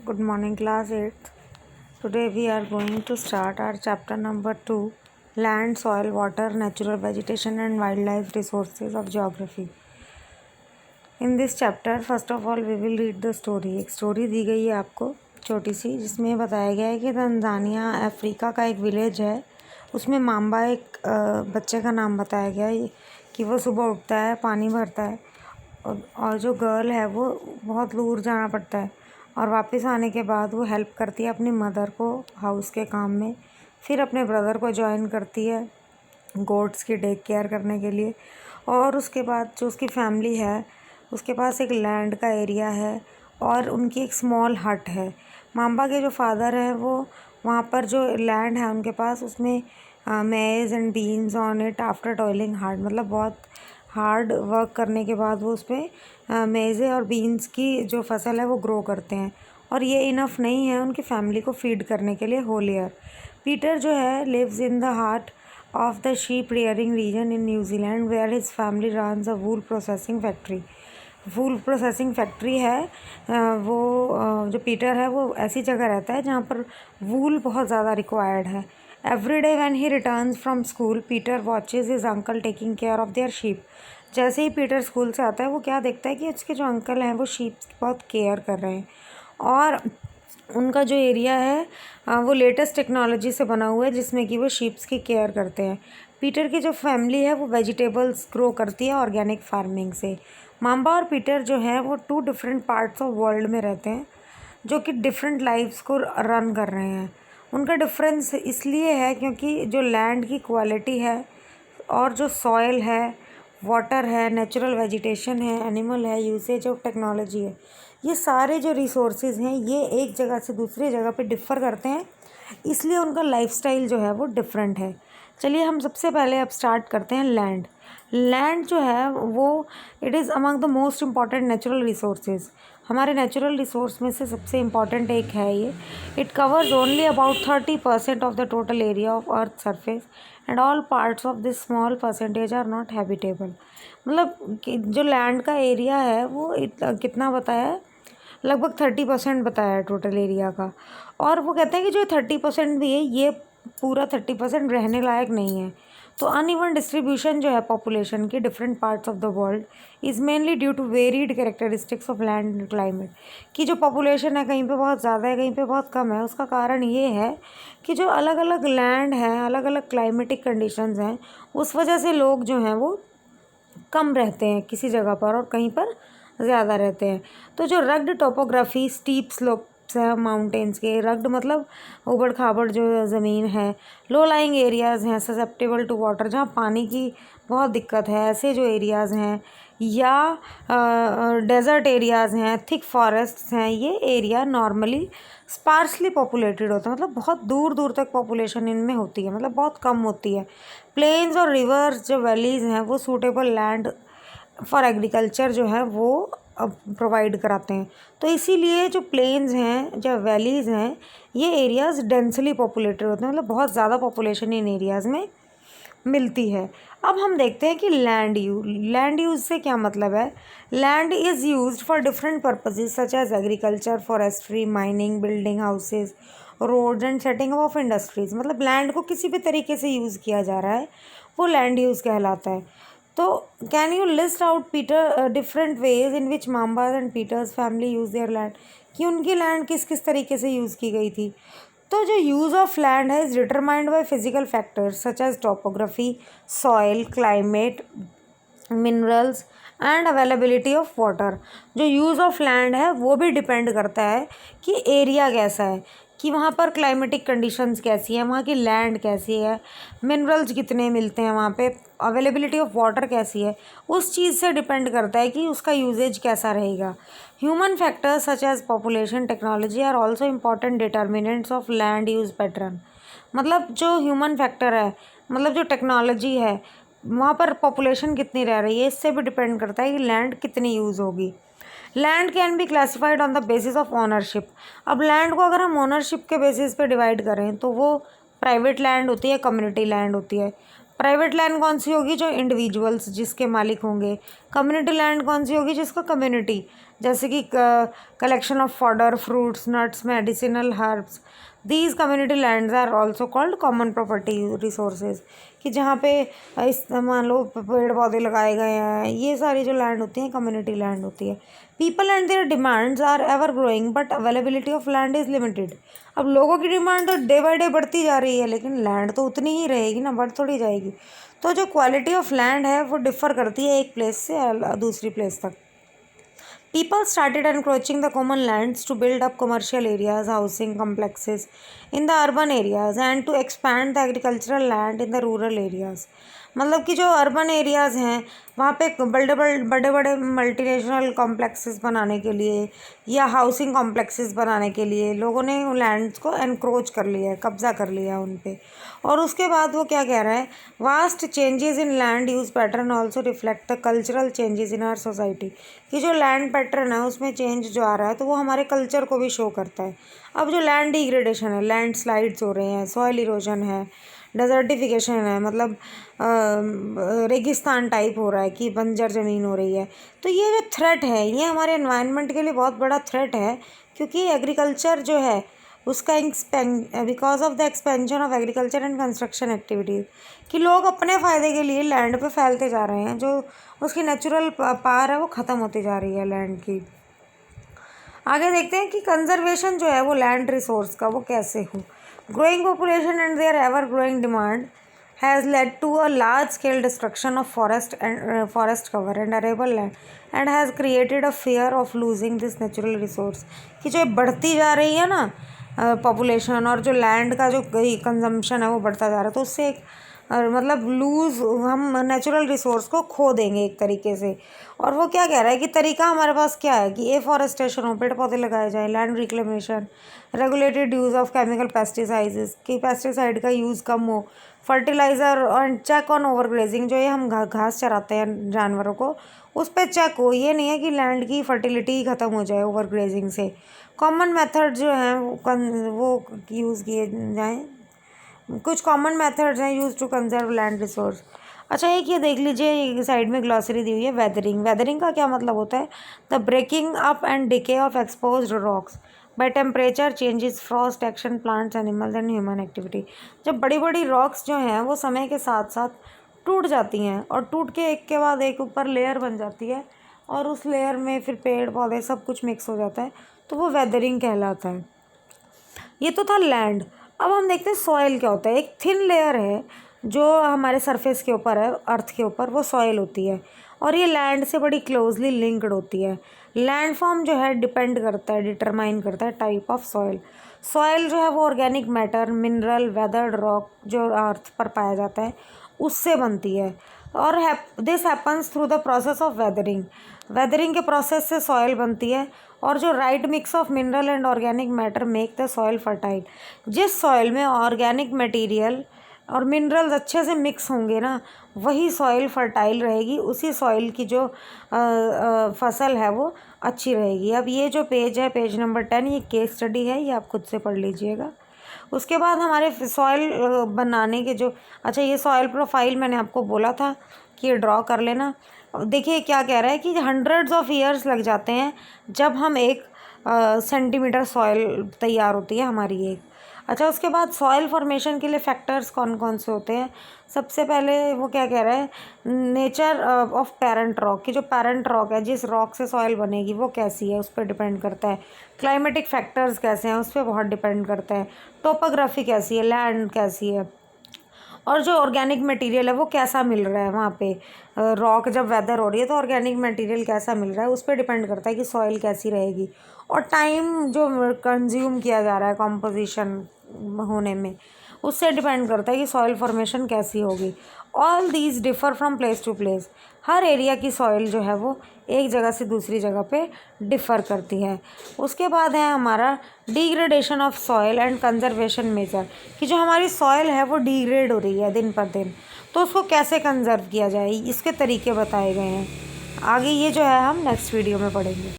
Good morning, class 8th. Today we are going to start our chapter number 2, Land, Soil, Water, Natural Vegetation and Wildlife Resources of Geography. In this chapter, first of all, we will read the story. एक story दी गई है आपको छोटी सी, जिसमें बताया गया है कि तंजानिया अफ्रीका का एक विलेज है। उसमें माम्बा एक बच्चे का नाम बताया गया है कि वो सुबह उठता है, पानी भरता है और जो गर्ल है वो बहुत दूर जाना पड़ता है और वापस आने के बाद वो हेल्प करती है अपनी मदर को हाउस के काम में। फिर अपने ब्रदर को ज्वाइन करती है गोट्स की टेक केयर करने के लिए। और उसके बाद जो उसकी फैमिली है उसके पास एक लैंड का एरिया है और उनकी एक स्मॉल हट है। माम्बा के जो फादर हैं वो वहाँ पर जो लैंड है उनके पास उसमें मेज and beans on it after toiling hard, मतलब बहुत हार्ड वर्क करने के बाद वो उस पर मेज़े और बीन्स की जो फसल है वो ग्रो करते हैं। और ये इनफ नहीं है उनकी फैमिली को फीड करने के लिए होल ईयर। पीटर जो है lives in the heart of the sheep rearing region in New Zealand where his family runs a wool processing factory. Wool processing factory है जो पीटर है वो ऐसी जगह रहता है जहाँ पर वूल बहुत ज़्यादा रिक्वायर्ड है। Every day when he returns from school Peter watches his uncle taking care of their sheep. जैसे ही पीटर स्कूल से आता है वो क्या देखता है कि उसके जो अंकल हैं वो शीप की बहुत केयर कर रहे हैं और उनका जो एरिया है वो लेटेस्ट टेक्नोलॉजी से बना हुआ है जिसमें कि वो शीप्स की केयर करते हैं। पीटर की जो फैमिली है वो वेजिटेबल्स ग्रो करती है ऑर्गेनिक फार्मिंग से। माम्बा और पीटर जो है वो 2 डिफरेंट पार्ट्स ऑफ वर्ल्ड में रहते हैं जो कि डिफरेंट लाइफ्स को रन कर रहे हैं। उनका डिफरेंस इसलिए है क्योंकि जो लैंड की क्वालिटी है और जो सॉयल है, वाटर है, नेचुरल वेजिटेशन है, एनिमल है, यूसेज ऑफ टेक्नोलॉजी है, ये सारे जो रिसोर्सेज हैं ये एक जगह से दूसरी जगह पे डिफ़र करते हैं, इसलिए उनका लाइफस्टाइल जो है वो डिफरेंट है। चलिए हम सबसे पहले अब स्टार्ट करते हैं लैंड। लैंड जो है वो it is among the most important natural resources. हमारे नेचुरल रिसोर्स में से सबसे इम्पॉर्टेंट एक है ये। It covers only about 30% of the total area of earth surface and all parts of this small percentage are not habitable. मतलब जो land का एरिया है वो कितना बताया है, लगभग 30% बताया है टोटल एरिया का। और वो कहते हैं कि जो 30% भी है ये पूरा 30% रहने लायक नहीं है। तो अनइवन डिस्ट्रीब्यूशन जो है पॉपुलेशन की different parts of the world is mainly due to varied characteristics of land and climate. कि जो पॉपुलेशन है कहीं पे बहुत ज़्यादा है कहीं पे बहुत कम है, उसका कारण ये है कि जो अलग अलग लैंड है, अलग अलग क्लाइमेटिक कंडीशंस हैं, उस वजह से लोग जो हैं वो कम रहते हैं किसी जगह पर और कहीं पर ज़्यादा रहते हैं। तो जो रग्ड टोपोग्राफी, स्टीप स्लोप्स है माउंटेन्स के, रग्ड मतलब ऊबड़ खाबड़ जो ज़मीन है, लो लाइंग एरियाज़ हैं ससेप्टेबल टू वाटर, जहाँ पानी की बहुत दिक्कत है, ऐसे जो एरियाज़ हैं, या डेजर्ट एरियाज़ हैं, थिक फॉरेस्ट्स हैं, ये एरिया नॉर्मली स्पार्सली पॉपुलेटेड होता है, मतलब बहुत दूर दूर तक पॉपुलेशन इनमें होती है, मतलब बहुत कम होती है। प्लेन्स और रिवर्स जो वैलीज़ हैं वो सूटेबल लैंड फॉर एग्रीकल्चर जो है वो प्रोवाइड कराते हैं। तो इसीलिए जो प्लेन्स हैं, जो वैलीज़ हैं, ये एरियाज़ डेंसली पॉपुलेटेड होते हैं, मतलब बहुत ज़्यादा पॉपुलेशन इन एरियाज़ में मिलती है। अब हम देखते हैं कि लैंड यूज़ से क्या मतलब है। Land is used for different purposes such as agriculture, forestry, mining, building houses, roads and setting of industries. मतलब लैंड को किसी भी तरीके से यूज़ किया जा रहा है वो लैंड यूज़ कहलाता है। तो can you list out Peter different ways in which Mambas and Peter's family use their land, कि उनकी लैंड किस किस तरीके से यूज़ की गई थी। तो जो यूज़ ऑफ लैंड है is determined by physical factors such as topography, soil, climate, minerals and availability of water. जो यूज़ ऑफ लैंड है वो भी डिपेंड करता है कि एरिया कैसा है, कि वहाँ पर क्लाइमेटिक कंडीशंस कैसी हैं, वहाँ की लैंड कैसी है, मिनरल्स कितने मिलते हैं वहाँ पे, अवेलेबिलिटी ऑफ वाटर कैसी है, उस चीज़ से डिपेंड करता है कि उसका यूजेज कैसा रहेगा। Human factors such as population, technology are also important determinants of land use pattern. मतलब जो ह्यूमन फैक्टर है, मतलब जो टेक्नोलॉजी है, वहाँ पर पॉपुलेशन कितनी रह रही है, इससे भी डिपेंड करता है कि लैंड कितनी यूज़ होगी। Land can be classified on the basis of ownership. अब लैंड को अगर हम ओनरशिप के बेसिस पे डिवाइड करें तो वो प्राइवेट लैंड होती है, कम्युनिटी लैंड होती है। प्राइवेट लैंड कौन सी होगी, जो इंडिविजुअल्स जिसके मालिक होंगे, कम्युनिटी लैंड कौन सी होगी? जिसको कम्युनिटी, जैसे कि collection of fodder, fruits, nuts, medicinal herbs, these community lands are also called common property resources, कि जहाँ पे इस मान लो पेड़ पौधे लगाए गए हैं, ये सारी जो लैंड होती हैं कम्युनिटी लैंड होती है। People and their demands are ever growing but availability of land is limited. अब लोगों की डिमांड तो डे बाई डे बढ़ती जा रही है, लेकिन लैंड तो उतनी ही रहेगी ना, बढ़ थोड़ी जाएगी। तो जो क्वालिटी ऑफ लैंड है वो डिफ़र करती है एक प्लेस से दूसरी प्लेस तक। People started encroaching the common lands to build up commercial areas, housing complexes in the urban areas and to expand the agricultural land in the rural areas. मतलब कि जो अर्बन एरियाज़ हैं वहाँ पे बड़े बड़े मल्टीनेशनल कॉम्प्लेक्सेस बनाने के लिए या हाउसिंग कॉम्प्लेक्सेस बनाने के लिए लोगों ने लैंड्स को एनक्रोच कर लिया है, कब्ज़ा कर लिया है उन पे। और उसके बाद वो क्या कह रहा है, vast changes in land use pattern also reflect the cultural changes in our society, कि जो लैंड पैटर्न है उसमें चेंज जो आ रहा है तो वो हमारे कल्चर को भी शो करता है। अब जो लैंड डिग्रेडेशन है, लैंड स्लाइड्स हो रहे हैं, सॉइल इरोजन है, डेजर्टिफिकेशन है, मतलब रेगिस्तान टाइप हो रहा है कि बंजर ज़मीन हो रही है, तो ये जो थ्रेट है ये हमारे एनवायरनमेंट के लिए बहुत बड़ा थ्रेट है, क्योंकि एग्रीकल्चर जो है उसका because of the expansion of agriculture and construction activities, कि लोग अपने फ़ायदे के लिए लैंड पे फैलते जा रहे हैं, जो उसकी नेचुरल पावर है वो ख़त्म होती जा रही है लैंड की। आगे देखते हैं कि कंजर्वेशन जो है वो लैंड रिसोर्स का वो कैसे हो। Growing population and their ever growing demand has led to a large scale destruction of forest cover and arable land and has created a fear of losing this natural resource, कि जो बढ़ती जा रही है ना पॉपुलेशन और जो land का जो कंजम्पशन है वो बढ़ता जा रहा है, तो उससे एक मतलब हम नेचुरल रिसोर्स को खो देंगे एक तरीके से। और वो क्या कह रहा है कि तरीका हमारे पास क्या है कि एफॉरेस्टेशन हो, पेड़ पौधे लगाए जाए, land reclamation, regulated use of chemical pesticides, कि पेस्टिसाइड का यूज़ कम हो, fertiliser and check on overgrazing, जो ये हम घास चराते हैं जानवरों को उस पर चेक हो, ये नहीं है कि लैंड की फर्टिलिटी ही ख़त्म हो जाए ओवरग्रेजिंग से। कॉमन मेथड जो हैं वो यूज़ किए जाएँ, कुछ कॉमन मेथड्स हैं use to conserve land resource. अच्छा एक ये देख लीजिए, साइड में ग्लॉसरी दी हुई है, वेदरिंग। वेदरिंग का क्या मतलब होता है? The breaking up and decay of exposed rocks by temperature changes, frost action, plants, animals and human activity. जब बड़ी बड़ी रॉक्स जो हैं वो समय के साथ साथ टूट जाती हैं और टूट के एक के बाद एक ऊपर लेयर बन जाती है और उस लेयर में फिर पेड़ पौधे सब कुछ मिक्स हो जाता है, तो वो वेदरिंग कहलाता है। ये तो था लैंड। अब हम देखते हैं सॉइल क्या होता है। एक थिन लेयर है जो हमारे सरफेस के ऊपर है, अर्थ के ऊपर, वो सॉइल होती है और ये लैंड से बड़ी क्लोजली लिंक्ड होती है। लैंड फॉर्म जो है डिपेंड करता है, डिटरमाइन करता है टाइप ऑफ सॉइल। सॉइल जो है वो organic matter, mineral, weathered rock जो अर्थ पर पाया जाता है उससे बनती है और this happens through the process of weathering. Weathering के प्रोसेस से सॉइल बनती है और जो right mix of mineral and organic matter make the soil fertile. जिस सॉइल में ऑर्गेनिक मटेरियल और मिनरल्स अच्छे से मिक्स होंगे ना, वही सॉइल फर्टाइल रहेगी, उसी सॉइल की जो फसल है वो अच्छी रहेगी। अब ये जो पेज है, पेज नंबर 10, ये केस स्टडी है, ये आप खुद से पढ़ लीजिएगा। उसके बाद हमारे सॉइल बनाने के जो, अच्छा ये सॉइल प्रोफाइल मैंने आपको बोला था कि ये ड्रॉ कर लेना। देखिए क्या कह रहा है कि हंड्रेड्स ऑफ ईयर्स लग जाते हैं जब हम एक सेंटीमीटर सॉइल तैयार होती है हमारी एक। अच्छा उसके बाद सॉइल फॉर्मेशन के लिए फैक्टर्स कौन कौन से होते हैं? सबसे पहले वो क्या कह रहा है, नेचर ऑफ पेरेंट रॉक, की जो पेरेंट रॉक है, जिस रॉक से सॉइल बनेगी वो कैसी है उस पर डिपेंड करता है। क्लाइमेटिक फैक्टर्स कैसे हैं उस पर बहुत डिपेंड करता है। टोपोग्राफी कैसी है, लैंड कैसी है, और जो ऑर्गेनिक मटेरियल है वो कैसा मिल रहा है वहाँ पे। रॉक जब वेदर हो रही है तो ऑर्गेनिक मटेरियल कैसा मिल रहा है उस पर डिपेंड करता है कि सॉइल कैसी रहेगी। और टाइम जो कंज्यूम किया जा रहा है कॉम्पोजिशन होने में, उससे डिपेंड करता है कि सॉइल फॉर्मेशन कैसी होगी। All these differ from place to place. हर एरिया की सॉइल जो है वो एक जगह से दूसरी जगह पे डिफ़र करती है। उसके बाद है हमारा degradation of soil and conservation measure, कि जो हमारी सॉइल है वो डिग्रेड हो रही है दिन पर दिन, तो उसको कैसे कंजर्व किया जाए इसके तरीके बताए गए हैं। आगे ये जो है हम नेक्स्ट वीडियो में पढ़ेंगे।